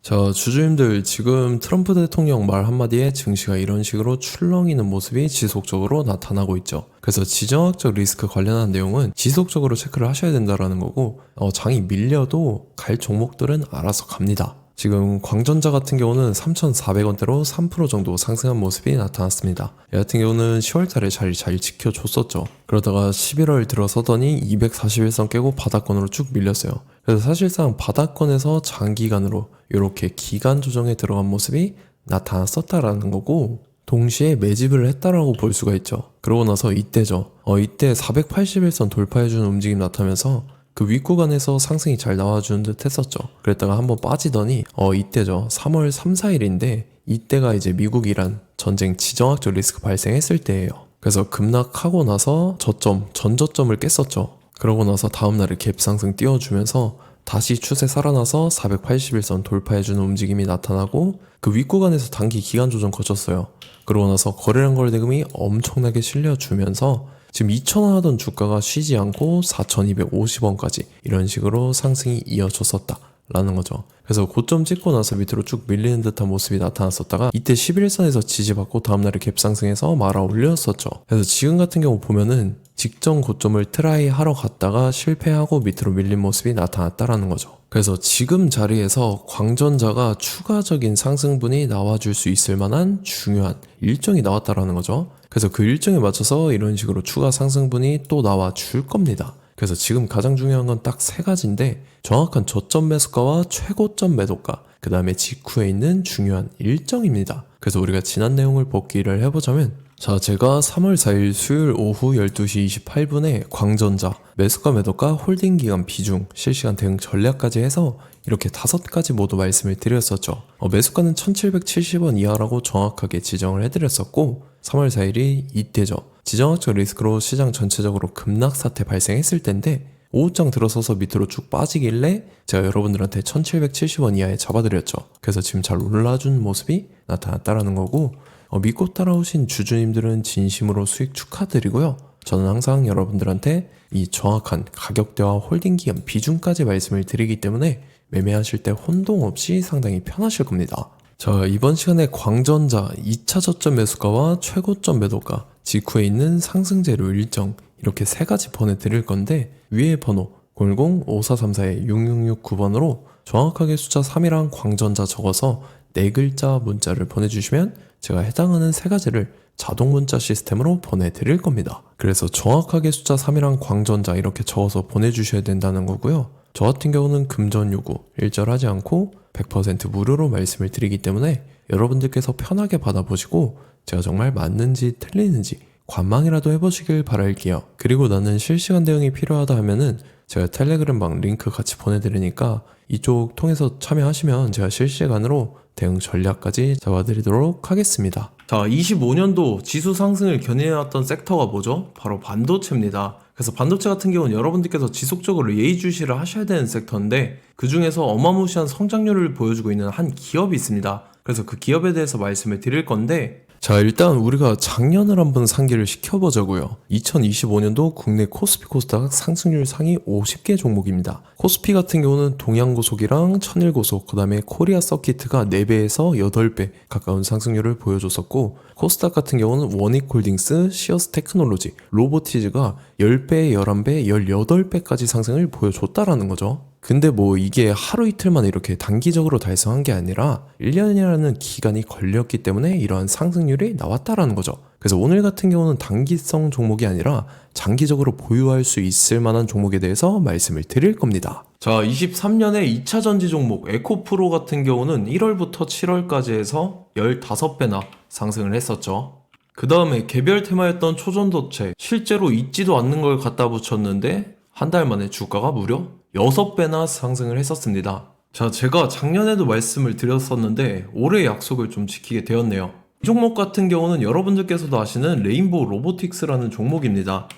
자, 주주님들, 지금 트럼프 대통령 말 한마디에 증시가 이런 식으로 출렁이는 모습이 지속적으로 나타나고 있죠. 그래서 지정학적 리스크 관련한 내용은 지속적으로 체크를 하셔야 된다라는 거고, 장이 밀려도 갈 종목들은 알아서 갑니다. 지금 광전자 같은 경우는 3,400원대로 3% 정도 상승한 모습이 나타났습니다. 얘 같은 경우는 10월달에 자리 잘 지켜줬었죠. 그러다가 11월 들어서더니 241선 깨고 바닥권으로 쭉 밀렸어요. 그래서 사실상 바닥권에서 장기간으로 이렇게 기간 조정에 들어간 모습이 나타났었다라는 거고, 동시에 매집을 했다라고 볼 수가 있죠. 그러고 나서 이때죠. 이때 481선 돌파해주는 움직임 나타나면서 그 윗구간에서 상승이 잘 나와주는 듯 했었죠. 그랬다가 한번 빠지더니 이때죠. 3월 3, 4일인데 이때가 이제 미국 이란 전쟁 지정학적 리스크 발생했을 때예요. 그래서 급락하고 나서 전저점을 깼었죠. 그러고 나서 다음날에 갭상승 띄워주면서 다시 추세 살아나서 481선 돌파해주는 움직임이 나타나고 그 윗구간에서 단기 기간 조정 거쳤어요. 그러고 나서 거래량 거래대금이 엄청나게 실려주면서 지금 2,000원 하던 주가가 쉬지 않고 4,250원까지 이런 식으로 상승이 이어졌었다 라는 거죠. 그래서 고점 찍고 나서 밑으로 쭉 밀리는 듯한 모습이 나타났었다가 이때 11선에서 지지받고 다음날에 갭상승해서 말아 올렸었죠. 그래서 지금 같은 경우 보면은 직전 고점을 트라이 하러 갔다가 실패하고 밑으로 밀린 모습이 나타났다라는 거죠. 그래서 지금 자리에서 광전자가 추가적인 상승분이 나와줄 수 있을 만한 중요한 일정이 나왔다라는 거죠. 그래서 그 일정에 맞춰서 이런 식으로 추가 상승분이 또 나와 줄 겁니다. 그래서 지금 가장 중요한 건 딱 세 가지인데, 정확한 저점 매수가와 최고점 매도가, 그 다음에 직후에 있는 중요한 일정입니다. 그래서 우리가 지난 내용을 복기를 해보자면, 자, 제가 3월 4일 수요일 오후 12시 28분에 광전자, 매수가 매도가, 홀딩 기간 비중, 실시간 대응 전략까지 해서 이렇게 5가지 모두 말씀을 드렸었죠. 매수가는 1770원 이하라고 정확하게 지정을 해드렸었고, 3월 4일이 이때죠. 지정학적 리스크로 시장 전체적으로 급락 사태 발생했을 텐데 오후장 들어서서 밑으로 쭉 빠지길래 제가 여러분들한테 1770원 이하에 잡아드렸죠. 그래서 지금 잘 올라준 모습이 나타났다라는 거고, 믿고 따라오신 주주님들은 진심으로 수익 축하드리고요. 저는 항상 여러분들한테 이 정확한 가격대와 홀딩 기간 비중까지 말씀을 드리기 때문에 매매하실 때 혼동 없이 상당히 편하실 겁니다. 자, 이번 시간에 광전자 2차 저점 매수가와 최고점 매도가, 직후에 있는 상승재료 일정, 이렇게 세 가지 보내드릴 건데, 위에 번호 00-5434-6669번으로 정확하게 숫자 3이랑 광전자 적어서 4글자 문자를 보내주시면 제가 해당하는 세 가지를 자동 문자 시스템으로 보내드릴 겁니다. 그래서 정확하게 숫자 3이랑 광전자 이렇게 적어서 보내주셔야 된다는 거고요. 저 같은 경우는 금전 요구 일절하지 않고 100% 무료로 말씀을 드리기 때문에 여러분들께서 편하게 받아보시고 제가 정말 맞는지 틀리는지 관망이라도 해보시길 바랄게요. 그리고 나는 실시간 대응이 필요하다 하면은 제가 텔레그램방 링크 같이 보내드리니까 이쪽 통해서 참여하시면 제가 실시간으로 대응 전략까지 잡아드리도록 하겠습니다. 자, 25년도 지수 상승을 견인해왔던 섹터가 뭐죠? 바로 반도체입니다. 그래서 반도체 같은 경우는 여러분들께서 지속적으로 예의주시를 하셔야 되는 섹터인데, 그 중에서 어마무시한 성장률을 보여주고 있는 한 기업이 있습니다. 그래서 그 기업에 대해서 말씀을 드릴 건데, 자, 일단 우리가 작년을 한번 상기를 시켜보자고요. 2025년도 국내 코스피 코스닥 상승률 상위 50개 종목입니다. 코스피 같은 경우는 동양고속이랑 천일고속, 그 다음에 코리아 서키트가 4배에서 8배 가까운 상승률을 보여줬었고, 코스닥 같은 경우는 원익홀딩스, 시어스 테크놀로지, 로보티즈가 10배, 11배, 18배까지 상승을 보여줬다라는 거죠. 근데 뭐 이게 하루 이틀만 이렇게 단기적으로 달성한 게 아니라 1년이라는 기간이 걸렸기 때문에 이러한 상승률이 나왔다라는 거죠. 그래서 오늘 같은 경우는 단기성 종목이 아니라 장기적으로 보유할 수 있을 만한 종목에 대해서 말씀을 드릴 겁니다. 자, 23년에 2차 전지 종목 에코프로 같은 경우는 1월부터 7월까지 해서 15배나 상승을 했었죠. 그 다음에 개별 테마였던 초전도체, 실제로 있지도 않는 걸 갖다 붙였는데 한 달 만에 주가가 무려 6배나 상승을 했었습니다. 자, 제가 작년에도 말씀을 드렸었는데 올해 약속을 좀 지키게 되었네요. 이 종목 같은 경우는 여러분들께서도 아시는 레인보우 로보틱스라는 종목입니다.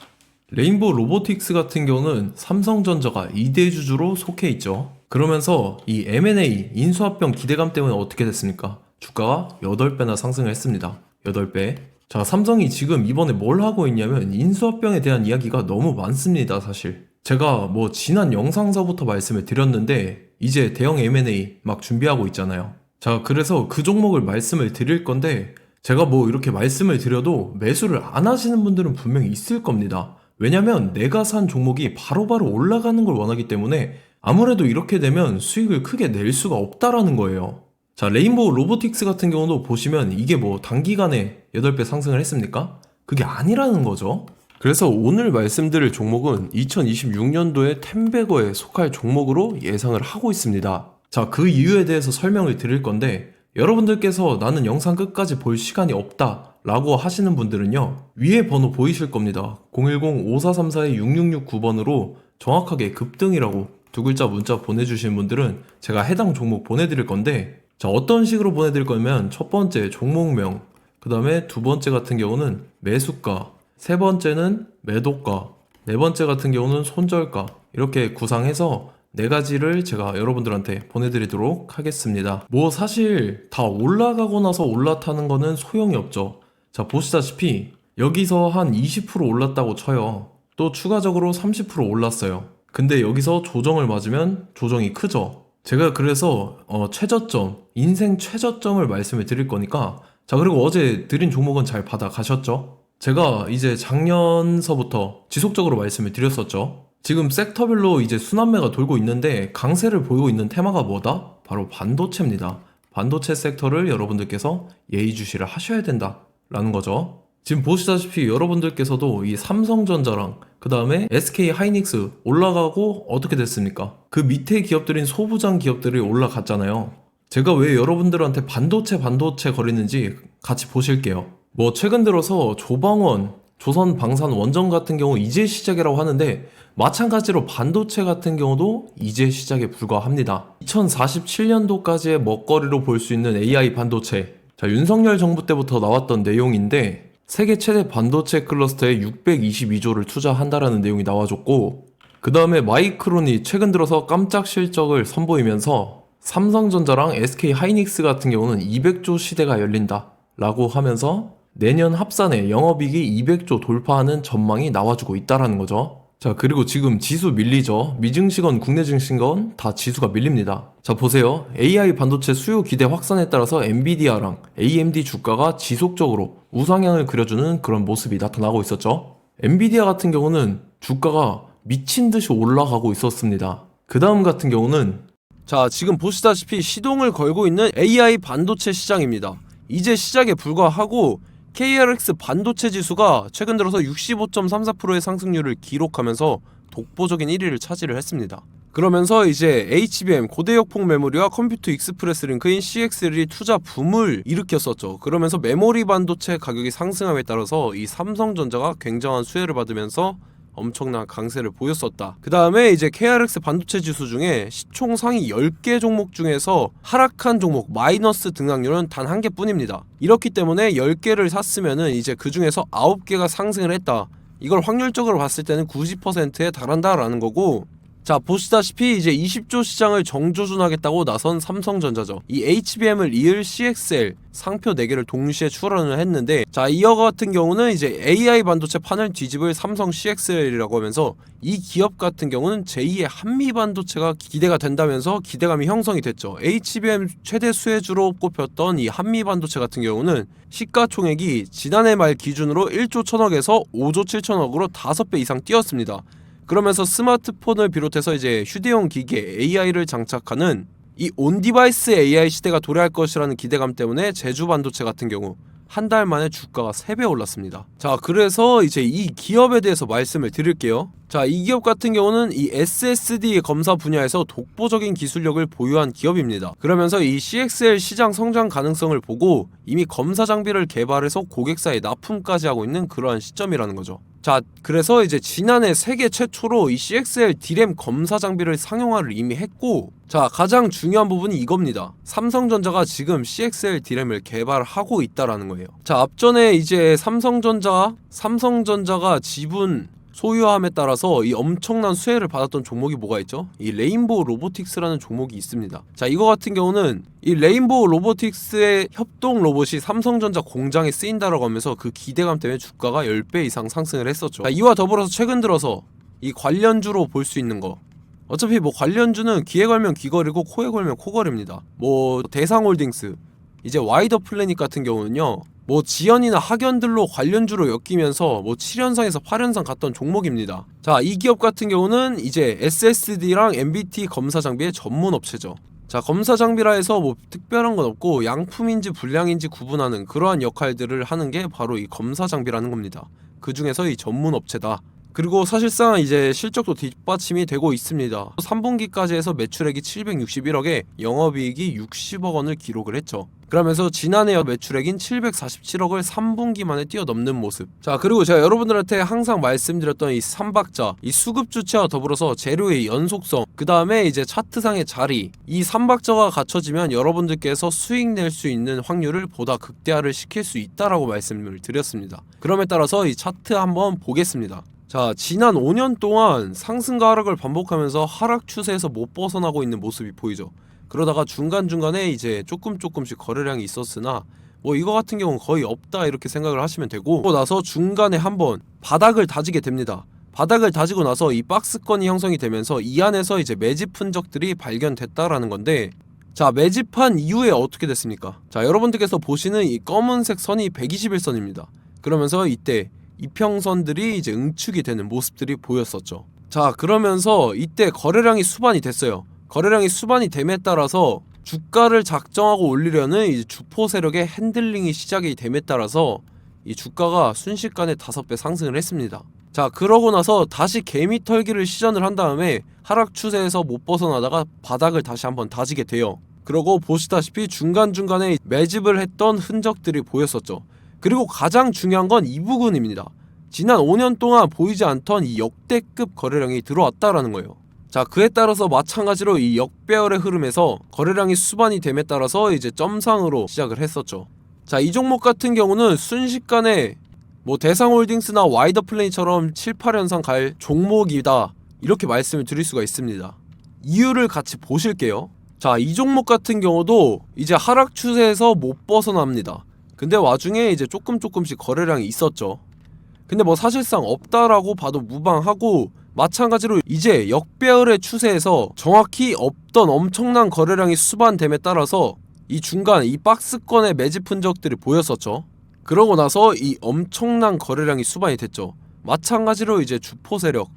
레인보우 로보틱스 같은 경우는 삼성전자가 2대 주주로 속해 있죠. 그러면서 이 M&A 인수합병 기대감 때문에 어떻게 됐습니까? 주가가 8배나 상승을 했습니다. 8배. 자, 삼성이 지금 이번에 뭘 하고 있냐면 인수합병에 대한 이야기가 너무 많습니다, 사실. 제가 뭐 지난 영상서부터 말씀을 드렸는데 이제 대형 M&A 막 준비하고 있잖아요. 자, 그래서 그 종목을 말씀을 드릴 건데 제가 뭐 이렇게 말씀을 드려도 매수를 안 하시는 분들은 분명히 있을 겁니다. 왜냐면 내가 산 종목이 바로바로 올라가는 걸 원하기 때문에 아무래도 이렇게 되면 수익을 크게 낼 수가 없다라는 거예요. 자, 레인보우 로보틱스 같은 경우도 보시면 이게 뭐 단기간에 8배 상승을 했습니까? 그게 아니라는 거죠. 그래서 오늘 말씀드릴 종목은 2026년도에 템베거에 속할 종목으로 예상을 하고 있습니다. 자, 그 이유에 대해서 설명을 드릴 건데 여러분들께서 나는 영상 끝까지 볼 시간이 없다 라고 하시는 분들은요, 위에 번호 보이실 겁니다. 010-5434-6669번으로 정확하게 급등이라고 두 글자 문자 보내주시는 분들은 제가 해당 종목 보내드릴 건데, 자, 어떤 식으로 보내드릴 거냐면 첫 번째 종목명, 그 다음에 두 번째 같은 경우는 매수가, 세 번째는 매도가, 네 번째 같은 경우는 손절가, 이렇게 구상해서 네 가지를 제가 여러분들한테 보내드리도록 하겠습니다. 뭐 사실 다 올라가고 나서 올라타는 거는 소용이 없죠. 자, 보시다시피 여기서 한 20% 올랐다고 쳐요. 또 추가적으로 30% 올랐어요. 근데 여기서 조정을 맞으면 조정이 크죠. 제가 그래서 최저점, 인생 최저점을 말씀을 드릴 거니까, 자, 그리고 어제 드린 종목은 잘 받아가셨죠? 제가 이제 작년서부터 지속적으로 말씀을 드렸었죠. 지금 섹터별로 이제 순환매가 돌고 있는데 강세를 보이고 있는 테마가 뭐다? 바로 반도체입니다. 반도체 섹터를 여러분들께서 예의주시를 하셔야 된다라는 거죠. 지금 보시다시피 여러분들께서도 이 삼성전자랑 그 다음에 SK 하이닉스 올라가고 어떻게 됐습니까? 그 밑에 기업들인 소부장 기업들이 올라갔잖아요. 제가 왜 여러분들한테 반도체 거리는지 같이 보실게요. 뭐 최근 들어서 조방원, 조선방산 원전 같은 경우 이제 시작이라고 하는데 마찬가지로 반도체 같은 경우도 이제 시작에 불과합니다. 2047년도까지의 먹거리로 볼 수 있는 AI 반도체. 자, 윤석열 정부 때부터 나왔던 내용인데 세계 최대 반도체 클러스터에 622조를 투자한다라는 내용이 나와줬고, 그 다음에 마이크론이 최근 들어서 깜짝 실적을 선보이면서 삼성전자랑 SK 하이닉스 같은 경우는 200조 시대가 열린다 라고 하면서 내년 합산에 영업이익이 200조 돌파하는 전망이 나와주고 있다라는 거죠. 자, 그리고 지금 지수 밀리죠. 미증시건 국내 증시건 다 지수가 밀립니다. 자, 보세요. AI 반도체 수요 기대 확산에 따라서 엔비디아랑 AMD 주가가 지속적으로 우상향을 그려주는 그런 모습이 나타나고 있었죠. 엔비디아 같은 경우는 주가가 미친 듯이 올라가고 있었습니다. 그 다음 같은 경우는, 자, 지금 보시다시피 시동을 걸고 있는 AI 반도체 시장입니다. 이제 시작에 불과하고 KRX 반도체 지수가 최근 들어서 65.34%의 상승률을 기록하면서 독보적인 1위를 차지를 했습니다. 그러면서 이제 HBM 고대역폭 메모리와 컴퓨터 익스프레스 링크인 CXL이 투자 붐을 일으켰었죠. 그러면서 메모리 반도체 가격이 상승함에 따라서 이 삼성전자가 굉장한 수혜를 받으면서 엄청난 강세를 보였었다. 그 다음에 이제 KRX 반도체 지수 중에 시총 상위 10개 종목 중에서 하락한 종목 마이너스 등락률은 단 1개 뿐입니다. 이렇기 때문에 10개를 샀으면은 이제 그 중에서 9개가 상승을 했다. 이걸 확률적으로 봤을 때는 90%에 달한다라는 거고, 자, 보시다시피 이제 20조 시장을 정조준하겠다고 나선 삼성전자죠. 이 HBM을 이을 CXL 상표 4개를 동시에 출원을 했는데, 자, 이어 같은 경우는 이제 AI 반도체 판을 뒤집을 삼성 CXL이라고 하면서 이 기업 같은 경우는 제2의 한미 반도체가 기대가 된다면서 기대감이 형성이 됐죠. HBM 최대 수혜주로 꼽혔던 이 한미 반도체 같은 경우는 시가총액이 지난해 말 기준으로 1조 1000억에서 5조 7천억으로 5배 이상 뛰었습니다. 그러면서 스마트폰을 비롯해서 이제 휴대용 기기에 AI를 장착하는 이 온디바이스 AI 시대가 도래할 것이라는 기대감 때문에 제주 반도체 같은 경우 한 달 만에 주가가 3배 올랐습니다. 자, 그래서 이제 이 기업에 대해서 말씀을 드릴게요. 자, 이 기업 같은 경우는 이 SSD 검사 분야에서 독보적인 기술력을 보유한 기업입니다. 그러면서 이 CXL 시장 성장 가능성을 보고 이미 검사 장비를 개발해서 고객사에 납품까지 하고 있는 그러한 시점이라는 거죠. 자, 그래서 이제 지난해 세계 최초로 이 CXL D램 검사 장비를 상용화를 이미 했고, 자, 가장 중요한 부분이 이겁니다. 삼성전자가 지금 CXL D램을 개발하고 있다라는 거예요. 자, 앞전에 이제 삼성전자가 지분 소유함에 따라서 이 엄청난 수혜를 받았던 종목이 뭐가 있죠? 이 레인보우 로보틱스라는 종목이 있습니다. 자, 이거 같은 경우는 이 레인보우 로보틱스의 협동 로봇이 삼성전자 공장에 쓰인다라고 하면서 그 기대감 때문에 주가가 10배 이상 상승을 했었죠. 자, 이와 더불어서 최근 들어서 이 관련주로 볼 수 있는 거, 어차피 뭐 관련주는 귀에 걸면 귀걸이고 코에 걸면 코걸이입니다. 뭐 대상홀딩스, 이제 와이더 플래닛 같은 경우는요, 뭐 지연이나 학연들로 관련주로 엮이면서 뭐 7연상에서 8연상 갔던 종목입니다. 자, 이 기업 같은 경우는 이제 SSD랑 MBT 검사 장비의 전문 업체죠. 자, 검사 장비라 해서 뭐 특별한 건 없고 양품인지 불량인지 구분하는 그러한 역할들을 하는 게 바로 이 검사 장비라는 겁니다. 그 중에서 이 전문 업체다. 그리고 사실상 이제 실적도 뒷받침이 되고 있습니다. 3분기까지 해서 매출액이 761억에 영업이익이 60억 원을 기록을 했죠. 그러면서 지난해 매출액인 747억을 3분기 만에 뛰어넘는 모습. 자, 그리고 제가 여러분들한테 항상 말씀드렸던 이 3박자, 이 수급 주체와 더불어서 재료의 연속성, 그 다음에 이제 차트상의 자리, 이 3박자가 갖춰지면 여러분들께서 수익 낼 수 있는 확률을 보다 극대화를 시킬 수 있다라고 말씀을 드렸습니다. 그럼에 따라서 이 차트 한번 보겠습니다. 자, 지난 5년 동안 상승과 하락을 반복하면서 하락 추세에서 못 벗어나고 있는 모습이 보이죠. 그러다가 중간중간에 이제 조금씩 거래량이 있었으나 뭐 이거 같은 경우는 거의 없다 이렇게 생각을 하시면 되고, 그러고 나서 중간에 한번 바닥을 다지게 됩니다. 바닥을 다지고 나서 이 박스권이 형성이 되면서 이 안에서 이제 매집 흔적들이 발견됐다라는 건데, 자, 매집한 이후에 어떻게 됐습니까? 자, 여러분들께서 보시는 이 검은색 선이 121선입니다. 그러면서 이때 이평선들이 이제 응축이 되는 모습들이 보였었죠. 자, 그러면서 이때 거래량이 수반이 됐어요. 거래량이 수반이 됨에 따라서 주가를 작정하고 올리려는 이제 주포 세력의 핸들링이 시작이 됨에 따라서 이 주가가 순식간에 5배 상승을 했습니다. 자, 그러고 나서 다시 개미 털기를 시전을 한 다음에 하락 추세에서 못 벗어나다가 바닥을 다시 한번 다지게 돼요. 그러고 보시다시피 중간중간에 매집을 했던 흔적들이 보였었죠. 그리고 가장 중요한 건 이 부분입니다. 지난 5년 동안 보이지 않던 이 역대급 거래량이 들어왔다라는 거예요. 자, 그에 따라서 마찬가지로 이 역배열의 흐름에서 거래량이 수반이 됨에 따라서 이제 점상으로 시작을 했었죠. 자, 이 종목 같은 경우는 순식간에 뭐 대상홀딩스나 와이더 플래닛처럼 7, 8연상 갈 종목이다 이렇게 말씀을 드릴 수가 있습니다. 이유를 같이 보실게요. 자, 이 종목 같은 경우도 이제 하락 추세에서 못 벗어납니다. 근데 와중에 이제 조금씩 거래량이 있었죠. 근데 뭐 사실상 없다라고 봐도 무방하고, 마찬가지로 이제 역배열의 추세에서 정확히 없던 엄청난 거래량이 수반됨에 따라서 이 중간 이 박스권의 매집 흔적들이 보였었죠. 그러고 나서 이 엄청난 거래량이 수반이 됐죠. 마찬가지로 이제 주포 세력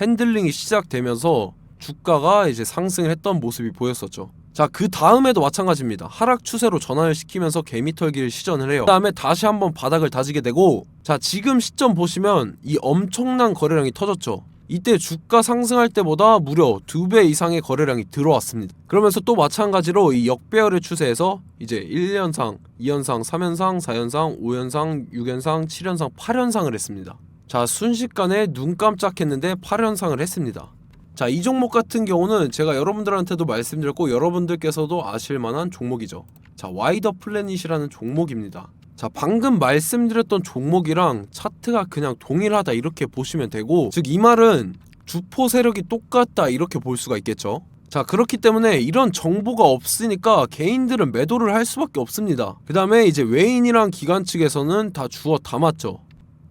핸들링이 시작되면서 주가가 이제 상승을 했던 모습이 보였었죠. 자, 그 다음에도 마찬가지입니다. 하락 추세로 전환을 시키면서 개미털기를 시전을 해요. 그 다음에 다시 한번 바닥을 다지게 되고, 자, 지금 시점 보시면 이 엄청난 거래량이 터졌죠. 이때 주가 상승할 때보다 무려 2배 이상의 거래량이 들어왔습니다. 그러면서 또 마찬가지로 이 역배열의 추세에서 이제 1연상, 2연상, 3연상, 4연상, 5연상, 6연상, 7연상, 8연상을 했습니다. 자, 순식간에 눈 깜짝했는데 8연상을 했습니다. 자, 이 종목 같은 경우는 제가 여러분들한테도 말씀드렸고 여러분들께서도 아실만한 종목이죠. 자, 와이더 플래닛이라는 종목입니다. 자, 방금 말씀드렸던 종목이랑 차트가 그냥 동일하다 이렇게 보시면 되고, 즉 이 말은 주포 세력이 똑같다 이렇게 볼 수가 있겠죠. 자, 그렇기 때문에 이런 정보가 없으니까 개인들은 매도를 할 수밖에 없습니다. 그 다음에 이제 외인이랑 기관 측에서는 다 주워 담았죠.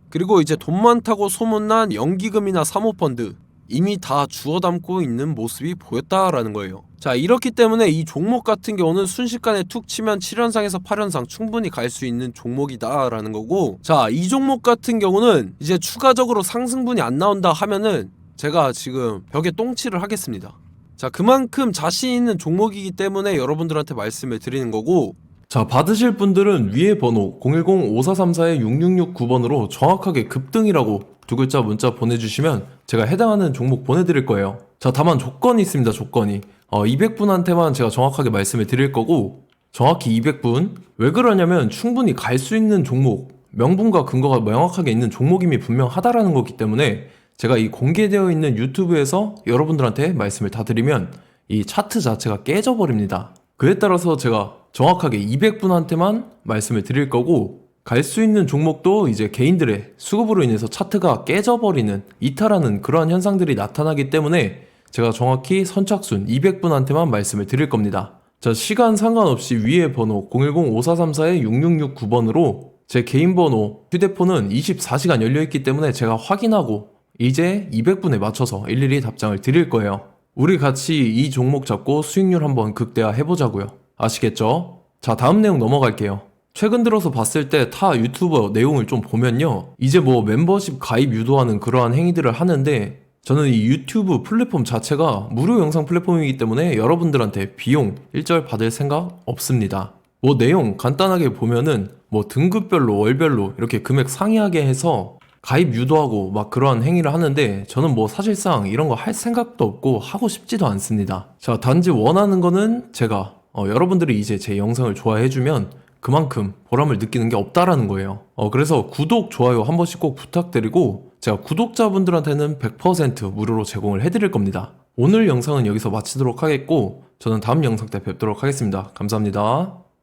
그리고 이제 돈 많다고 소문난 연기금이나 사모펀드 이미 다 주워 담고 있는 모습이 보였다라는 거예요. 자, 이렇기 때문에 이 종목 같은 경우는 순식간에 툭 치면 7연상에서 8연상 충분히 갈 수 있는 종목이다 라는 거고, 자, 이 종목 같은 경우는 이제 추가적으로 상승분이 안 나온다 하면은 제가 지금 벽에 똥칠을 하겠습니다. 자, 그만큼 자신 있는 종목이기 때문에 여러분들한테 말씀을 드리는 거고, 자, 받으실 분들은 위에 번호 010-5434-6669번으로 정확하게 급등이라고 두 글자 문자 보내주시면 제가 해당하는 종목 보내드릴 거예요. 자, 다만 조건이 있습니다. 조건이 200분한테만 제가 정확하게 말씀을 드릴 거고, 정확히 200분. 왜 그러냐면 충분히 갈 수 있는 종목, 명분과 근거가 명확하게 있는 종목임이 분명하다라는 거기 때문에 제가 이 공개되어 있는 유튜브에서 여러분들한테 말씀을 다 드리면 이 차트 자체가 깨져버립니다. 그에 따라서 제가 정확하게 200분한테만 말씀을 드릴 거고, 갈 수 있는 종목도 이제 개인들의 수급으로 인해서 차트가 깨져버리는, 이탈하는 그러한 현상들이 나타나기 때문에 제가 정확히 선착순 200분한테만 말씀을 드릴 겁니다. 자, 시간 상관없이 위에 번호 010-5434-6669번으로 제 개인 번호, 휴대폰은 24시간 열려있기 때문에 제가 확인하고 이제 200분에 맞춰서 일일이 답장을 드릴 거예요. 우리 같이 이 종목 잡고 수익률 한번 극대화 해보자고요. 아시겠죠? 자, 다음 내용 넘어갈게요. 최근 들어서 봤을 때 타 유튜버 내용을 좀 보면요. 이제 뭐 멤버십 가입 유도하는 그러한 행위들을 하는데 저는 이 유튜브 플랫폼 자체가 무료 영상 플랫폼이기 때문에 여러분들한테 비용 일절 받을 생각 없습니다. 뭐 내용 간단하게 보면은 뭐 등급별로 월별로 이렇게 금액 상이하게 해서 가입 유도하고 막 그러한 행위를 하는데 저는 뭐 사실상 이런 거 할 생각도 없고 하고 싶지도 않습니다. 자, 단지 원하는 거는 제가 여러분들이 이제 제 영상을 좋아해주면 그만큼 보람을 느끼는 게 없다라는 거예요. 그래서 구독, 좋아요 한 번씩 꼭 부탁드리고 제가 구독자분들한테는 100% 무료로 제공을 해드릴 겁니다. 오늘 영상은 여기서 마치도록 하겠고 저는 다음 영상 때 뵙도록 하겠습니다. 감사합니다.